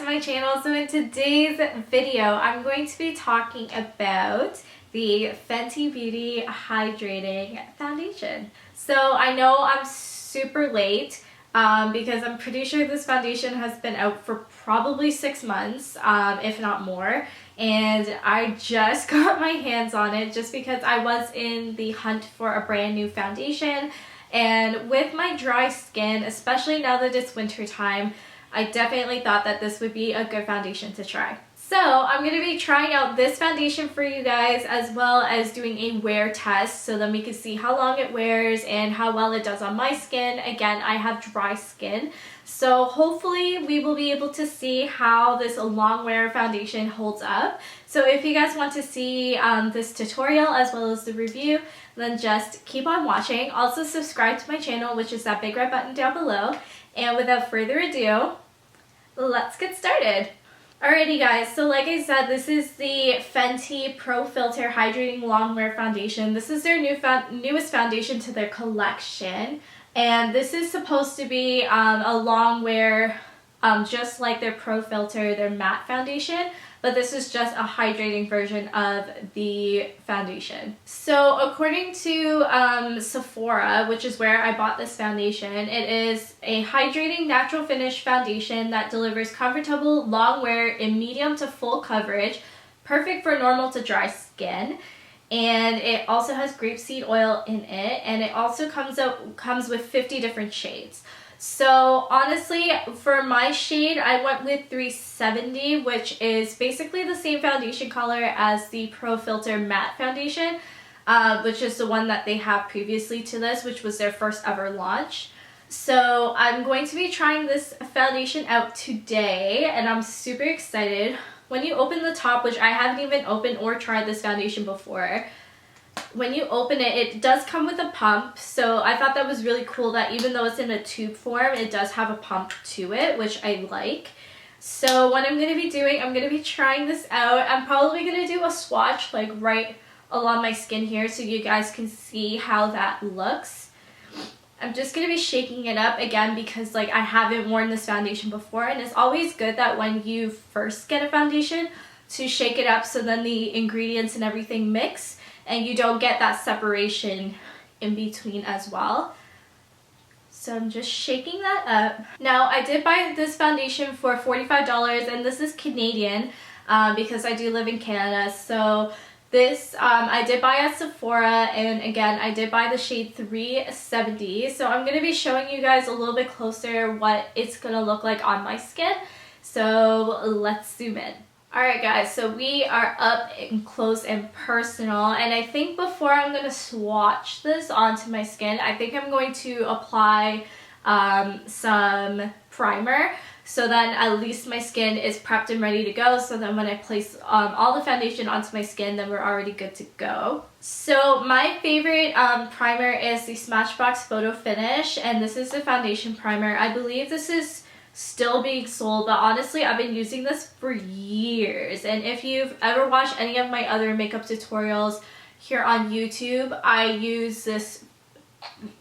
my channel. So in today's video, I'm going to be talking about the Fenty Beauty Hydrating Foundation. So I know I'm super late because I'm pretty sure this foundation has been out for probably 6 months, if not more. And I just got my hands on it just because I was in the hunt for a brand new foundation. And with my dry skin, especially now that it's winter time, I definitely thought that this would be a good foundation to try. So I'm going to be trying out this foundation for you guys, as well as doing a wear test so then we can see how long it wears and how well it does on my skin. Again, I have dry skin, so hopefully we will be able to see how this long wear foundation holds up. So if you guys want to see this tutorial as well as the review, then just keep on watching. Also subscribe to my channel, which is that big red button down below. And without further ado, let's get started. Alrighty guys, so like I said, this is the Fenty Pro Filter Hydrating Longwear Foundation. This is their newest foundation to their collection. And this is supposed to be a long wear, just like their Pro Filter, their matte foundation. But this is just a hydrating version of the foundation. So according to Sephora, which is where I bought this foundation, it is a hydrating natural finish foundation that delivers comfortable long wear in medium to full coverage, perfect for normal to dry skin. And it also has grapeseed oil in it, and it also comes with 50 different shades. So honestly, for my shade, I went with 370, which is basically the same foundation color as the Pro Filter Matte Foundation, which is the one that they have previously to this, which was their first ever launch. So I'm going to be trying this foundation out today, and I'm super excited. When you open the top, which I haven't even opened or tried this foundation before, when you open it, it does come with a pump, so I thought that was really cool that even though it's in a tube form, it does have a pump to it, which I like. So what I'm going to be doing, I'm going to be trying this out. I'm probably going to do a swatch like right along my skin here so you guys can see how that looks. I'm just going to be shaking it up again because like I haven't worn this foundation before, and it's always good that when you first get a foundation to shake it up so then the ingredients and everything mix and you don't get that separation in between as well. So I'm just shaking that up. Now I did buy this foundation for $45, and this is Canadian because I do live in Canada. So this I did buy at Sephora, and again I did buy the shade 370. So I'm going to be showing you guys a little bit closer what it's going to look like on my skin. So let's zoom in. Alright guys, so we are up and close and personal, and I think before I'm going to swatch this onto my skin, I think I'm going to apply some primer so then at least my skin is prepped and ready to go, so then when I place all the foundation onto my skin, then we're already good to go. So my favorite primer is the Smashbox Photo Finish, and this is the foundation primer. I believe this is still being sold, but honestly I've been using this for years, and if you've ever watched any of my other makeup tutorials here on YouTube, I use this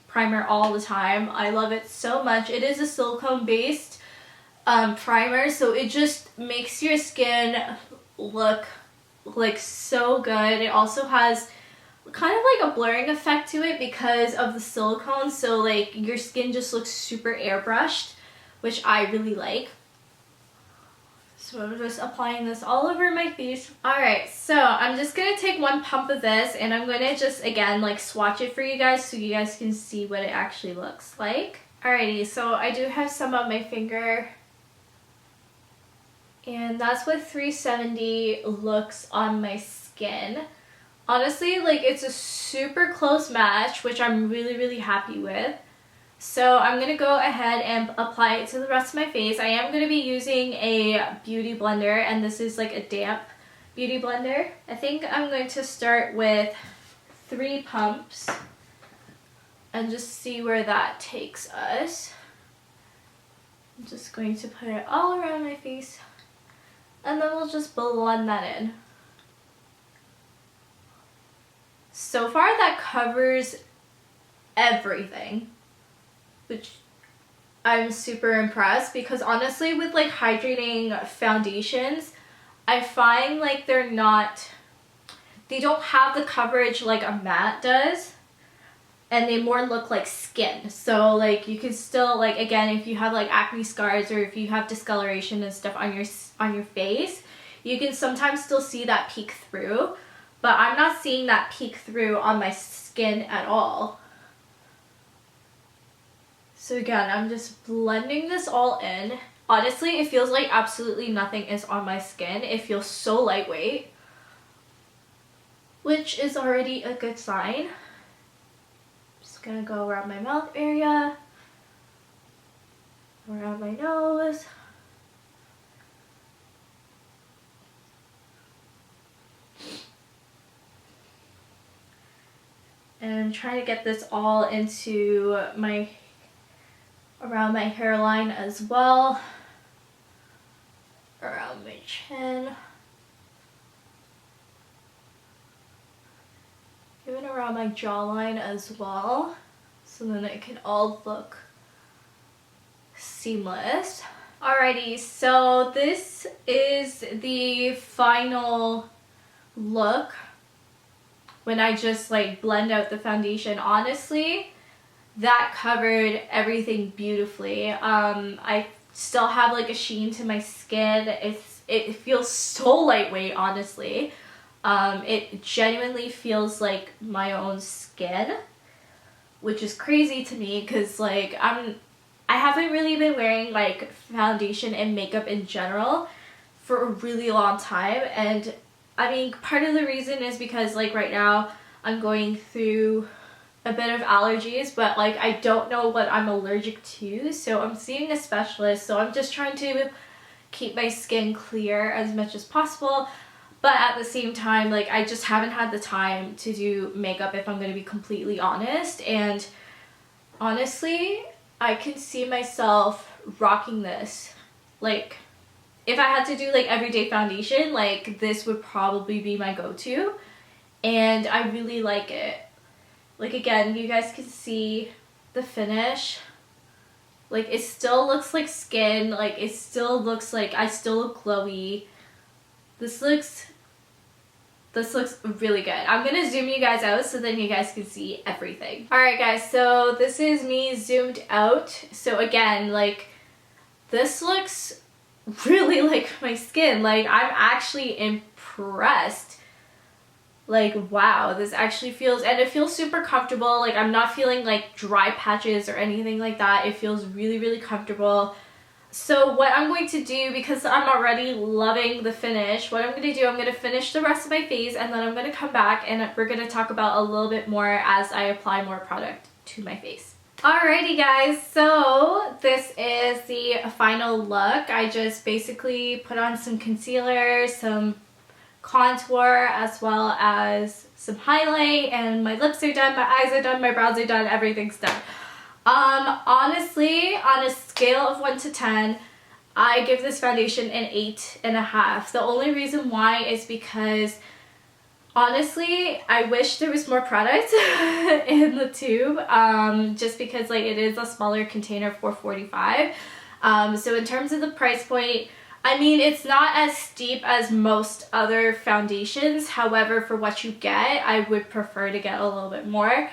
primer all the time. I love it so much. It is a silicone based primer, so it just makes your skin look like so good. It also has kind of like a blurring effect to it because of the silicone, so like your skin just looks super airbrushed, which I really like. So I'm just applying this all over my face. Alright, so I'm just going to take one pump of this, and I'm going to just, again, like swatch it for you guys so you guys can see what it actually looks like. Alrighty, so I do have some on my finger, and that's what 370 looks on my skin. Honestly, like it's a super close match, which I'm really happy with. So I'm going to go ahead and apply it to the rest of my face. I am going to be using a beauty blender, and this is like a damp beauty blender. I think I'm going to start with 3 pumps and just see where that takes us. I'm just going to put it all around my face, and then we'll just blend that in. So far that covers everything, which I'm super impressed because honestly with like hydrating foundations, I find like they don't have the coverage like a matte does, and they more look like skin. So like you can still, like, again, if you have like acne scars or if you have discoloration and stuff on your face, you can sometimes still see that peek through, but I'm not seeing that peek through on my skin at all. So again, I'm just blending this all in. Honestly, it feels like absolutely nothing is on my skin. It feels so lightweight, which is already a good sign. Just gonna go around my mouth area, around my nose. And I'm trying to get this all into around my hairline as well, around my chin, even around my jawline as well, so then it can all look seamless. Alrighty, so this is the final look when I just like blend out the foundation. Honestly, that covered everything beautifully. I still have like a sheen to my skin. It feels so lightweight, honestly. It genuinely feels like my own skin, which is crazy to me because like I haven't really been wearing like foundation and makeup in general for a really long time, and I mean part of the reason is because like right now I'm going through a bit of allergies, but like I don't know what I'm allergic to, so I'm seeing a specialist. So I'm just trying to keep my skin clear as much as possible, but at the same time like I just haven't had the time to do makeup, if I'm going to be completely honest. And honestly, I can see myself rocking this. Like if I had to do like everyday foundation, like this would probably be my go-to, and I really like it. Like again, you guys can see the finish. Like it still looks like skin, like it still looks like I still look glowy. This looks really good. I'm gonna zoom you guys out so then you guys can see everything. Alright guys, so this is me zoomed out. So again, like this looks really like my skin. Like I'm actually impressed. Like wow, this actually feels, and it feels super comfortable. Like I'm not feeling like dry patches or anything like that. It feels really, really comfortable. So what I'm going to do, because I'm already loving the finish, what I'm going to do, I'm going to finish the rest of my face, and then I'm going to come back and we're going to talk about a little bit more as I apply more product to my face. Alrighty guys, so this is the final look. I just basically put on some concealer, some contour, as well as some highlight, and my lips are done, my eyes are done, my brows are done, everything's done. Honestly, on a scale of 1 to 10, I give this foundation an 8.5. The only reason why is because honestly, I wish there was more product in the tube, just because like it is a smaller container for $45. So in terms of the price point, I mean, it's not as steep as most other foundations. However, for what you get, I would prefer to get a little bit more.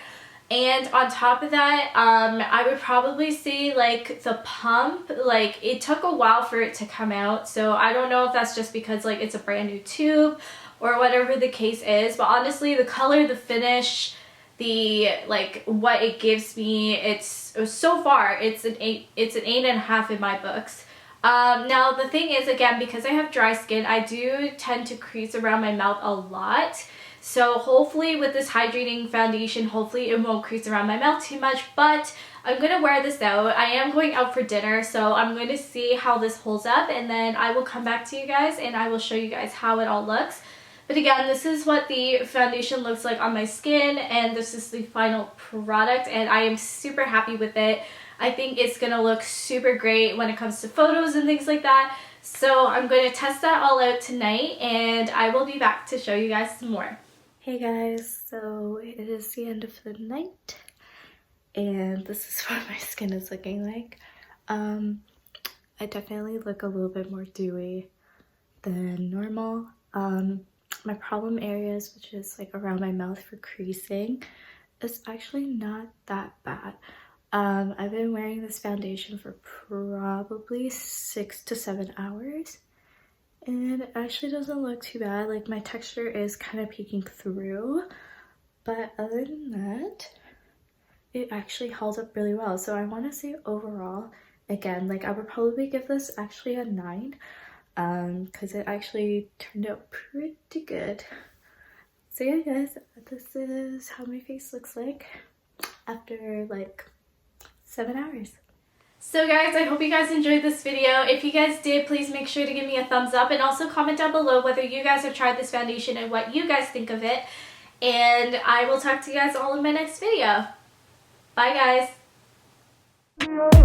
And on top of that, I would probably say like the pump, like it took a while for it to come out. So I don't know if that's just because like it's a brand new tube or whatever the case is. But honestly, the color, the finish, the like what it gives me, it's so far it's an 8.5 in my books. Now the thing is, again, because I have dry skin, I do tend to crease around my mouth a lot. So hopefully with this hydrating foundation, hopefully it won't crease around my mouth too much, but I'm going to wear this out. I am going out for dinner, so I'm going to see how this holds up, and then I will come back to you guys and I will show you guys how it all looks. But again, this is what the foundation looks like on my skin, and this is the final product, and I am super happy with it. I think it's going to look super great when it comes to photos and things like that. So I'm going to test that all out tonight, and I will be back to show you guys some more. Hey guys, so it is the end of the night, and this is what my skin is looking like. I definitely look a little bit more dewy than normal. My problem areas, which is like around my mouth for creasing, is actually not that bad. I've been wearing this foundation for probably 6 to 7 hours, and it actually doesn't look too bad. Like, my texture is kind of peeking through, but other than that, it actually held up really well. So I want to say overall, again, like, I would probably give this actually a 9, because it actually turned out pretty good. So yeah, guys, this is how my face looks like after like 7 hours. So guys, I hope you guys enjoyed this video. If you guys did, please make sure to give me a thumbs up and also comment down below whether you guys have tried this foundation and what you guys think of it. And I will talk to you guys all in my next video. Bye guys.